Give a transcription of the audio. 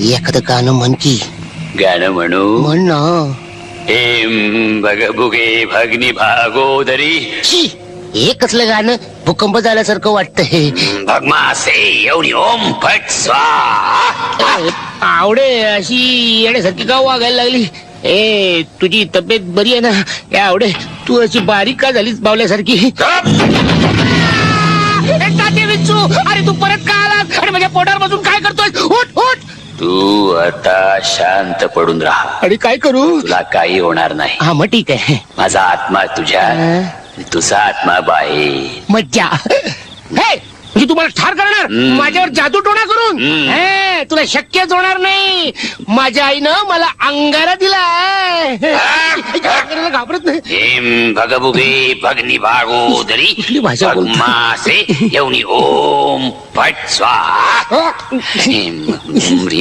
एखादं गाणं म्हण की. गाणं म्हणू. म्हण ना. एम भगभुगे भगनी भागोदरी. शी, हे कसलं गाणं भूकंप झाल्यासारखं वाटतंय. भगमासे एवढी ओम फट स्वाहा. आवडे अशी येण्यासारखी का वागायला लागली. ए तुझी तब्येत बरी आहे ना. ए आवडे तू अशी बारीक का झालीस बावल्यासारखी. विंचू, अरे तू परत का आलास आणि माझ्या पोटावर बसून काय करतोय. उठ उठ. तू आता शांत पडून राहा. आणि काय करू. तुला काही होणार नाही. हा मग ठीक आहे. माझा आत्मा तुझ्या, तुझा आत्मा बाहेर. मज्जा. हे म्हणजे तुम्हाला ठार करणार माझ्यावर जादू टोणा करून. हे तुला शक्यच होणार नाही. माझ्या आईनं मला अंगारा दिला. घाबरत नाही. एम भगभुगे भगनी भागोदरी. कुठली भाषा बोलतो? भगमासे एवढी ओम फट स्वाहा.